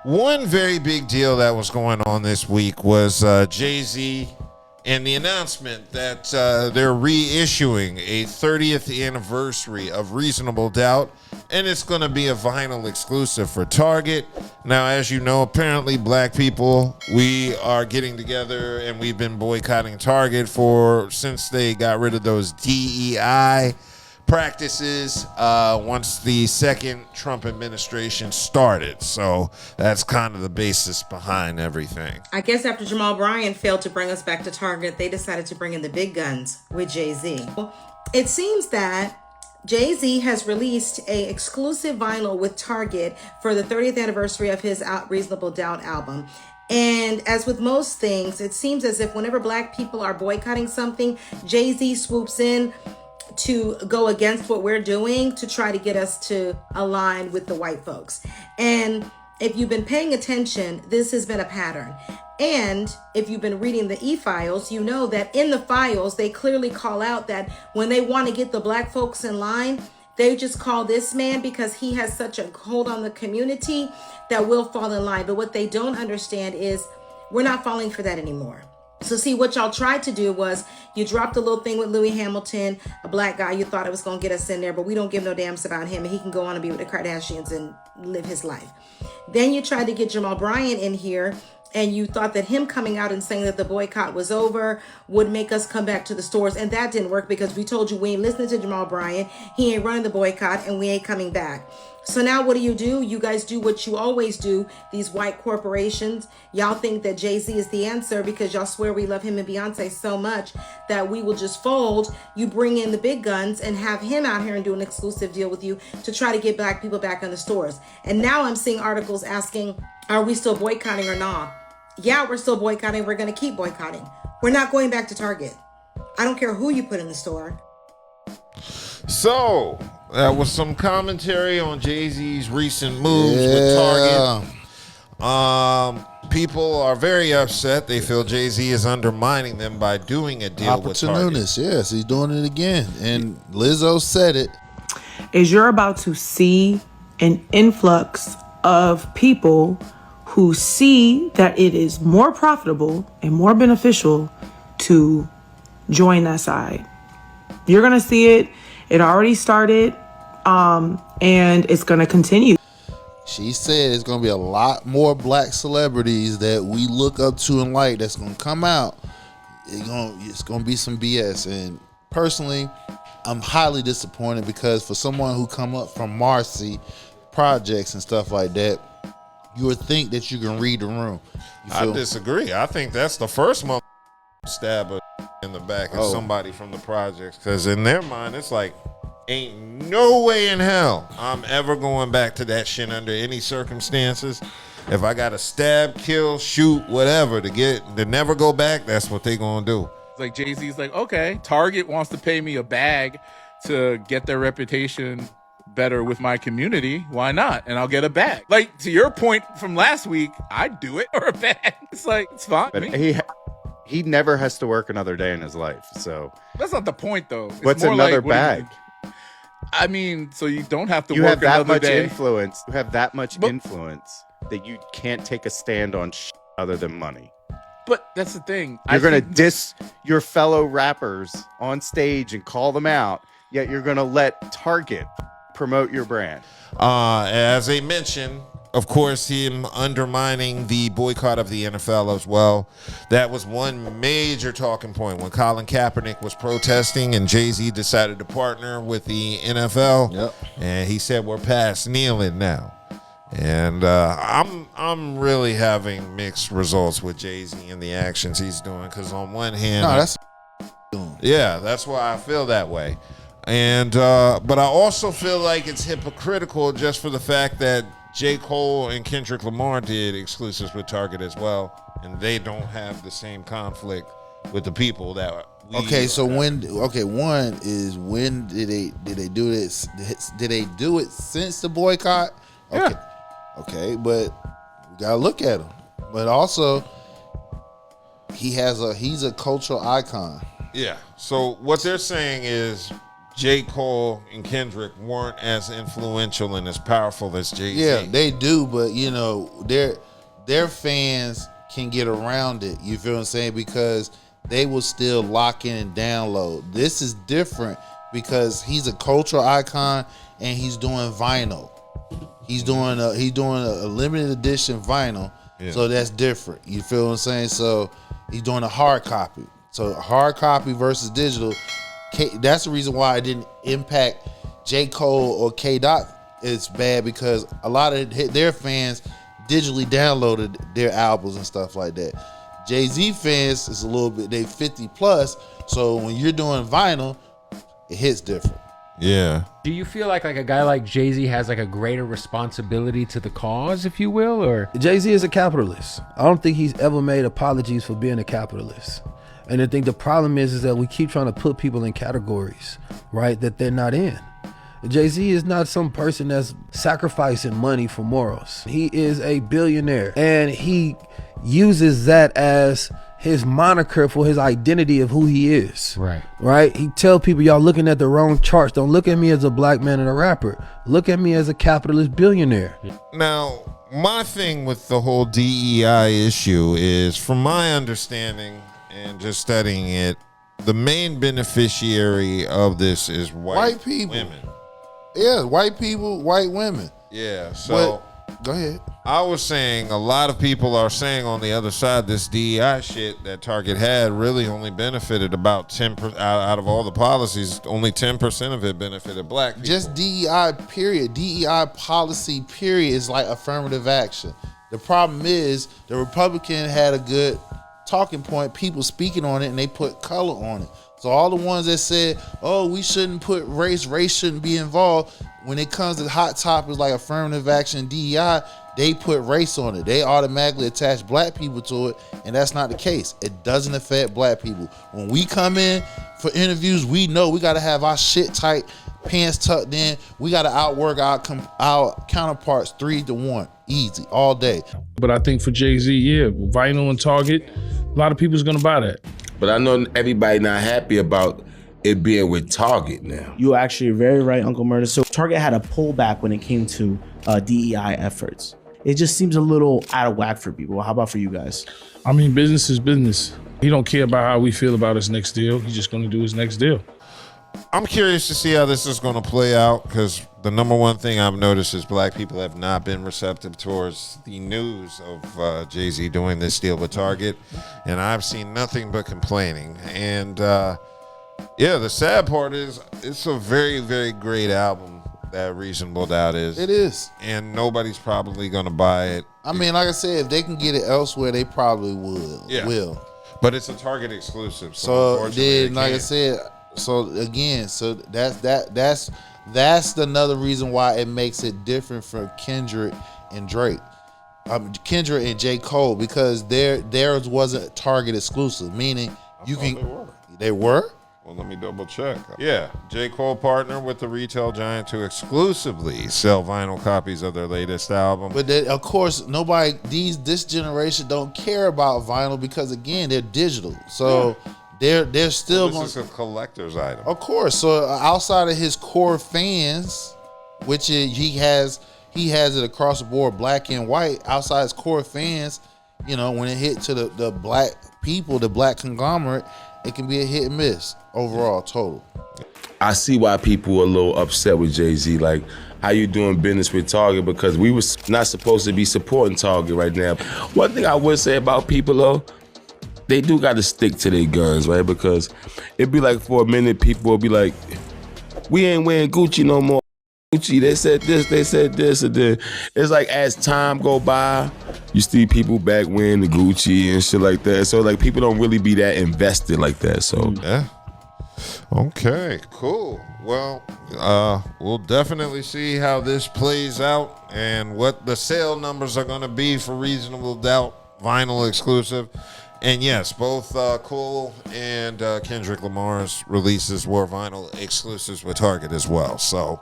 One very big deal that was going on this week was Jay-Z and the announcement that they're reissuing a 30th anniversary of Reasonable Doubt, and it's going to be a vinyl exclusive for Target. Now, as you know, apparently black people, we are getting together and we've been boycotting Target since they got rid of those DEI practices once the second Trump administration started. So that's kind of the basis behind everything. I guess after Jamal Bryant failed to bring us back to Target, they decided to bring in the big guns with Jay-Z. It seems that Jay-Z has released a exclusive vinyl with Target for the 30th anniversary of his Reasonable Doubt album. And as with most things, it seems as if whenever black people are boycotting something, Jay-Z swoops in to go against what we're doing to try to get us to align with the white folks. And if you've been paying attention, this has been a pattern. And if you've been reading the e-files, you know that in the files, they clearly call out that when they want to get the black folks in line, they just call this man because he has such a hold on the community that we'll fall in line. But what they don't understand is we're not falling for that anymore. So see, what y'all tried to do was you dropped a little thing with Louis Hamilton, a black guy. You thought it was going to get us in there, but we don't give no damns about him. And he can go on and be with the Kardashians and live his life. Then you tried to get Jamal Bryant in here, and you thought that him coming out and saying that the boycott was over would make us come back to the stores. And that didn't work because we told you we ain't listening to Jamal Bryant. He ain't running the boycott and we ain't coming back. So now what do? You guys do what you always do. These white corporations, y'all think that Jay-Z is the answer because y'all swear we love him and Beyonce so much that we will just fold. You bring in the big guns and have him out here and do an exclusive deal with you to try to get black people back in the stores. And now I'm seeing articles asking, are we still boycotting or not? Yeah, we're still boycotting. We're going to keep boycotting. We're not going back to Target. I don't care who you put in the store. So that was some commentary on Jay-Z's recent moves with Target. People are very upset. They feel Jay-Z is undermining them by doing a deal with Target. Opportunist, yes, he's doing it again. And Lizzo said it. Is you're about to see an influx of people who see that it is more profitable and more beneficial to join that side. You're going to see it. It already started, and it's going to continue. She said it's going to be a lot more black celebrities that we look up to and like that's going to come out. It's going to be some BS. And personally, I'm highly disappointed because for someone who come up from Marcy projects and stuff like that, you would think that you can read the room. I disagree. I think that's the first stab in the back of somebody from the projects, because in their mind it's like, ain't no way in hell I'm ever going back to that shit under any circumstances. If I gotta stab, kill, shoot, whatever to never go back, that's what they gonna do. Like Jay-Z's like, okay, Target wants to pay me a bag to get their reputation better with my community, why not? And I'll get a bag. Like, to your point from last week, I'd do it, or a bag. It's like, it's fine. But he never has to work another day in his life, so that's not the point, though. It's what's more another like, bag? I mean, so you don't have to you work have that another much day. influence. You have that much influence that you can't take a stand on other than money. But that's the thing. You're going to diss your fellow rappers on stage and call them out, yet you're going to let Target promote your brand. As they mentioned, of course, him undermining the boycott of the NFL as well. That was one major talking point when Colin Kaepernick was protesting and Jay-Z decided to partner with the NFL. Yep. And he said, we're past kneeling now. And I'm really having mixed results with Jay-Z and the actions he's doing, because on one hand, that's why I feel that way. And but I also feel like it's hypocritical just for the fact that J. Cole and Kendrick Lamar did exclusives with Target as well, and they don't have the same conflict with the people that we when did they do this? Did they do it since the boycott? Okay. Yeah. Okay, but we gotta look at him. But also, he's a cultural icon. Yeah. So what they're saying is J. Cole and Kendrick weren't as influential and as powerful as Jay-Z. Yeah, they do, but you know, their fans can get around it. You feel what I'm saying? Because they will still lock in and download. This is different because he's a cultural icon and he's doing vinyl. He's doing a limited edition vinyl. Yeah. So that's different. You feel what I'm saying? So he's doing a hard copy. So hard copy versus digital. That's the reason why it didn't impact J. Cole or K. Dot as bad, because a lot of their fans digitally downloaded their albums and stuff like that. Jay-Z fans is a little bit, they 50 plus. So when you're doing vinyl, it hits different. Yeah. Do you feel like a guy like Jay-Z has like a greater responsibility to the cause, if you will, or? Jay-Z is a capitalist. I don't think he's ever made apologies for being a capitalist. And I think the problem is that we keep trying to put people in categories, right, that they're not in. Jay-Z is not some person that's sacrificing money for morals. He is a billionaire, and he uses that as his moniker for his identity of who he is. Right? He tell people, y'all looking at the wrong charts. Don't look at me as a black man and a rapper. Look at me as a capitalist billionaire. Now, my thing with the whole DEI issue is, from my understanding and just studying it, the main beneficiary of this is white people. Women. Yeah, white people, white women. Yeah, so go ahead. I was saying a lot of people are saying on the other side, this DEI shit that Target had really only benefited about 10% out of all the policies. Only 10% of it benefited black people. Just DEI period. DEI policy period is like affirmative action. The problem is the Republican had a good talking point, people speaking on it, and they put color on it. So all the ones that said, oh, we shouldn't put race shouldn't be involved, when it comes to hot topics like affirmative action, DEI, they put race on it. They automatically attach black people to it, and that's not the case. It doesn't affect black people. When we come in for interviews, we know we got to have our shit tight, pants tucked in. We got to outwork our counterparts 3-1, easy, all day. But I think for Jay-Z, yeah, vinyl and Target, a lot of people's gonna buy that. But I know everybody not happy about it being with Target now. You're actually very right, Uncle Murder. So Target had a pullback when it came to DEI efforts. It just seems a little out of whack for people. How about for you guys? I mean, business is business. He don't care about how we feel about his next deal. He's just gonna do his next deal. I'm curious to see how this is going to play out, because the number one thing I've noticed is black people have not been receptive towards the news of Jay-Z doing this deal with Target, and I've seen nothing but complaining. And yeah, the sad part is it's a very, very great album that Reasonable Doubt is. It is. And nobody's probably going to buy it. I mean, like I said, if they can get it elsewhere, they probably will. But it's a Target exclusive. So then, like I said, so again, so that's another reason why it makes it different from Kendrick and Drake. Kendrick and J. Cole, because theirs wasn't Target exclusive, meaning they were? Well, let me double check. Yeah, J. Cole partnered with the retail giant to exclusively sell vinyl copies of their latest album. But of course, this generation don't care about vinyl because, again, they're digital. So they're still this is a collector's item. Of course. So outside of his core fans, which he has it across the board, black and white. Outside his core fans, when it hit to the black people, the black conglomerate, it can be a hit and miss overall total. I see why people are a little upset with Jay-Z, like, how you doing business with Target, because we was not supposed to be supporting Target right now. One thing I would say about people, though, they do got to stick to their guns, right? Because it'd be like, for a minute, people will be like, we ain't wearing Gucci no more. Gucci, they said this, and then it's like, as time go by, you see people back wearing the Gucci and shit like that. So like, people don't really be that invested like that. So yeah. Okay, cool. Well, we'll definitely see how this plays out and what the sale numbers are going to be for Reasonable Doubt vinyl exclusive. And yes, both Cole and Kendrick Lamar's releases were vinyl exclusives with Target as well. So